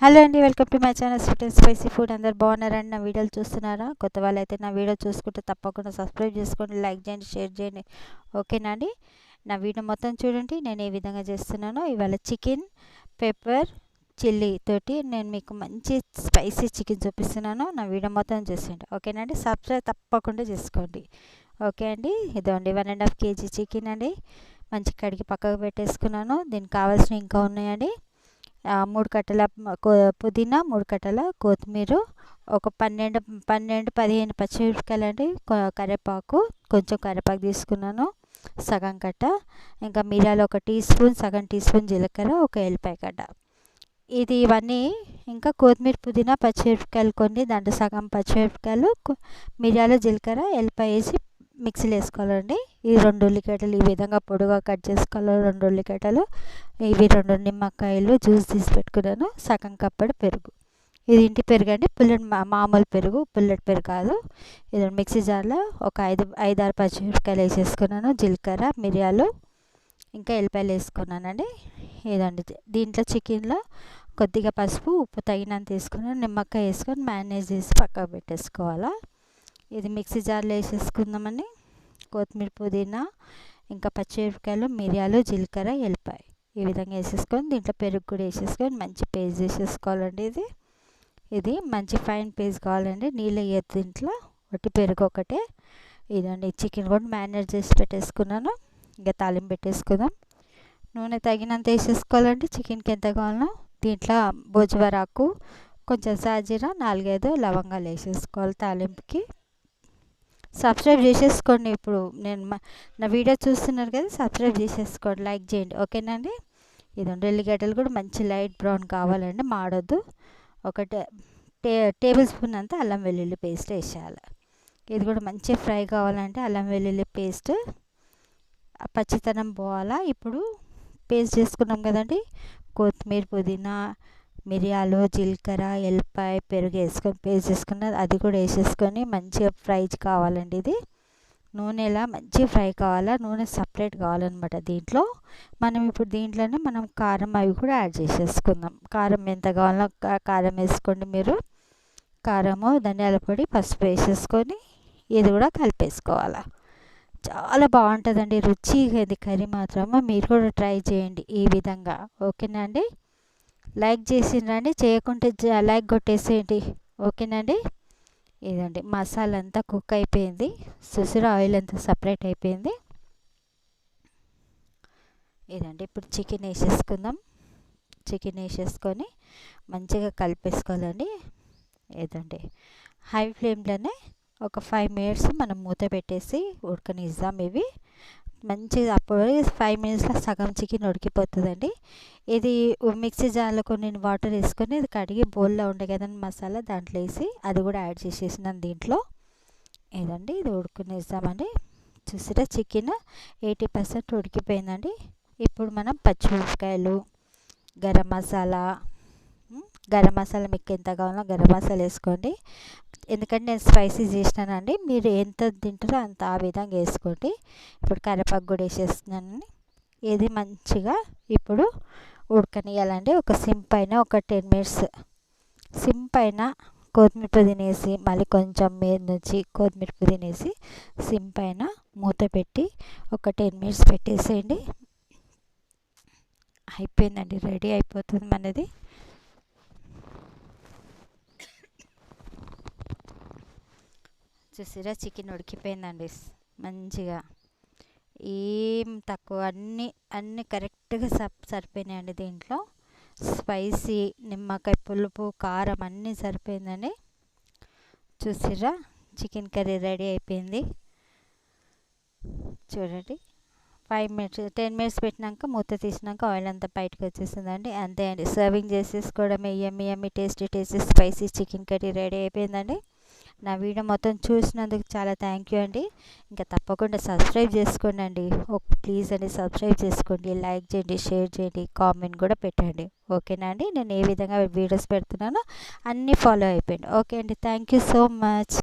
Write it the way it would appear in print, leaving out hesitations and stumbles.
Hello అండి, welcome to my channel sweet and spicy food. అందరు బాగున్నారండి? నా వీడియోలు చూస్తున్నారా? కొత్త వాళ్ళైతే నా వీడియో చూసుకుంటే తప్పకుండా సబ్స్క్రైబ్ చేసుకోండి, లైక్ చేయండి, షేర్ చేయండి. ఓకేనా అండి? నా వీడియో మొత్తం చూడండి. నేను ఏ విధంగా చేస్తున్నానో. ఇవాళ చికెన్ పెప్పర్ చిల్లీ తోటి నేను మీకు మంచి స్పైసీ చికెన్ చూపిస్తున్నాను. నా వీడియో మొత్తం చూసేయండి. ఓకేనండి? సబ్స్క్రైబ్ తప్పకుండా చేసుకోండి. ఓకే అండి? ఇదండి 1.5 kg చికెన్ అండి. మంచి కడిగి పక్కకు పెట్టేసుకున్నాను. దీనికి కావాల్సినవి ఇంకా ఉన్నాయండి. 3 కట్టల పుదీనా, 3 కట్టల కొత్తిమీర, ఒక 15 పచ్చిమిరపకాయలు అండి, కరివేపాకు, కొంచెం కరివేపాకు తీసుకున్నాను సగం కట్ట, ఇంకా మిరియాలు 1 టీ స్పూన్, సగం టీ స్పూన్ జీలకర్ర, ఒక ఎల్లిపాయ గడ్డ. ఇవన్నీ ఇంకా కొత్తిమీర, పుదీనా, పచ్చిమిరపకాయలు కొన్ని, దాంట్లో సగం పచ్చిమిరపకాయలు, మిరియాలు, జీలకర్ర, ఎల్లిపాయ వేసి మిక్సీలో వేసుకోవాలండి. ఈ 2 ఉల్లిగడ్డలు ఈ విధంగా పొడుగా కట్ చేసుకోవాలి. 2 ఉల్లిగడ్డలు, ఇవి 2 నిమ్మకాయలు జ్యూస్ తీసి పెట్టుకున్నాను, సగం కప్పడి పెరుగు. ఇది ఇంటి పెరుగు అండి, పుల్లటి మామూలు పెరుగు, పుల్లటి పెరుగు కాదు. ఇది మిక్సీ జార్లో ఒక 5-6 పచ్చిమిరపకాయలు వేసేసుకున్నాను, జీలకర్ర, మిరియాలు, ఇంకా ఎల్లిపాయలు వేసుకున్నానండి. ఇదండి. దీంట్లో చికెన్లో కొద్దిగా పసుపు, ఉప్పు తగినంత వేసుకున్నాను, నిమ్మకాయ వేసుకొని మ్యారినేట్ చేసి పక్కకు పెట్టేసుకోవాలా. ఇది మిక్సీ జార్లో వేసేసుకుందామని. కొత్తిమీర, పుదీనా, ఇంకా పచ్చిమిరపకాయలు, మిరియాలు, జీలకర్ర, ఎల్లిపాయ ఈ విధంగా వేసేసుకొని దీంట్లో పెరుగు కూడా వేసేసుకొని మంచి పేస్ట్ చేసేసుకోవాలండి. ఇది మంచి ఫైన్ పేస్ట్ కావాలండి. నీళ్ళు వేయద్దు దీంట్లో, ఒకటి పెరుగు ఒకటే. ఇదండి. చికెన్ కూడా మ్యారినేట్ చేసి పెట్టేసుకున్నాను. ఇంకా తాలింపు పెట్టేసుకుందాం. నూనె తగినంత వేసేసుకోవాలండి. చికెన్కి ఎంత కావాలో. దీంట్లో భోజవరాకు, కొంచెం సాజీరా, 4-5 లవంగాలు వేసేసుకోవాలి తాలింపుకి. సబ్స్క్రైబ్ చేసేసుకోండి. ఇప్పుడు నా వీడియో చూస్తున్నారు కదా, సబ్స్క్రైబ్ చేసేసుకోండి, లైక్ చేయండి. ఓకేనండి? ఇదండి. ఉల్లిగడ్డలు కూడా మంచి లైట్ బ్రౌన్ కావాలండి, మాడొద్దు. ఒక టేబుల్ స్పూన్ అంతా అల్లం వెల్లుల్లి పేస్ట్ వేసేయాలి. ఇది కూడా మంచి ఫ్రై కావాలంటే అల్లం వెల్లుల్లి పేస్ట్ పచ్చితనం పోవాలా. ఇప్పుడు పేస్ట్ చేసుకున్నాం కదండి, కొత్తిమీర, పుదీనా, మిరియాలు, జీలకర్ర, ఎల్లిపాయ, పెరుగు వేసుకొని పేస్ట్ చేసుకున్నది అది కూడా వేసేసుకొని మంచిగా ఫ్రై కావాలండి. ఇది నూనెలా మంచి ఫ్రై కావాలా, నూనె సపరేట్ కావాలన్నమాట. దీంట్లో ఇప్పుడు దీంట్లోనే మనం కారం అవి కూడా యాడ్ చేసేసుకుందాం. కారం ఎంత కావాలో కారం వేసుకోండి మీరు. కారము, ధనియాల పొడి, పసుపు వేసేసుకొని ఇది కూడా కలిపేసుకోవాలా. చాలా బాగుంటుందండి, రుచిగా ఇది కర్రీ మాత్రము. మీరు కూడా ట్రై చేయండి ఈ విధంగా. ఓకేనా అండి? లైక్ చేసిండ్రండి, చేయకుంటే లైక్ కొట్టేసేయండి. ఓకేనండి? ఇదండి. మసాలా అంతా కుక్ అయిపోయింది, సుసురు ఆయిల్ అంతా సపరేట్ అయిపోయింది. ఇదండి. ఇప్పుడు చికెన్ వేసేసుకుందాం. చికెన్ వేసేసుకొని మంచిగా కలిపేసుకోవాలండి. ఇదండి. హై ఫ్లేమ్లోనే ఒక 5 minutes మనం మూత పెట్టేసి ఉడకనిద్దాం. ఇవి మంచిగా అప్పుడు 5 minutesలో సగం చికెన్ ఉడికిపోతుందండి. ఇది మిక్సీ జార్లో కొన్ని వాటర్ వేసుకొని ఇది కడిగి బౌల్లో ఉండే కదండి మసాలా, దాంట్లో వేసి అది కూడా యాడ్ చేసేసినాను దీంట్లో. ఇదండి. ఇది ఉడుకునేద్దామండి. చూసారా, చికెన్ 80% ఉడికిపోయిందండి. ఇప్పుడు మనం పచ్చిమిరపకాయలు, గరం మసాలా మీకు ఎంత కావాలో గరం మసాలా వేసుకోండి. ఎందుకంటే నేను స్పైసీ చేసినానండి, మీరు ఎంత తింటారో అంత ఆ విధంగా వేసుకోండి. ఇప్పుడు కరివేపాకు కూడా వేసేస్తున్నాను. ఇది మంచిగా ఇప్పుడు ఉడకనియాలండి. ఒక సిమ్ పైన ఒక 10 minutes సిమ్ పైన కొత్తిమీర పుదీనా వేసి, మళ్ళీ కొంచెం మీద నుంచి కొత్తిమీర పుదీనా వేసి సిమ్ పైన మూత పెట్టి ఒక 10 minutes పెట్టేసేయండి. అయిపోయిందండి, రెడీ అయిపోతుంది మనది. చూసిరా, చికెన్ ఉడికిపోయిందండి మంచిగా. ఏం తక్కువ, అన్నీ కరెక్ట్గా సరిపోయినాయండి. దీంట్లో స్పైసీ, నిమ్మకాయ పులుపు, కారం అన్నీ సరిపోయిందండి. చూసిరా, చికెన్ కర్రీ రెడీ అయిపోయింది. చూడండి. 10 minutes పెట్టినాక మూత తీసినాక ఆయిల్ అంతా బయటకు వచ్చేసిందండి. అంతే అండి, సర్వింగ్ చేసేసుకోవడమే. Yummy tasty spicy chicken curry ready అయిపోయిందండి. నా వీడియో మొత్తం చూసినందుకు చాలా థ్యాంక్ యూ అండి. ఇంకా తప్పకుండా సబ్స్క్రైబ్ చేసుకోండి అండి. ప్లీజ్ అండి, సబ్స్క్రైబ్ చేసుకోండి, లైక్ చేయండి, షేర్ చేయండి, కామెంట్ కూడా పెట్టండి. ఓకేనా అండి? నేను ఏ విధంగా వీడియోస్ పెడుతున్నానో అన్నీ ఫాలో అయిపోయింది. ఓకే అండి, థ్యాంక్ యూ సో మచ్.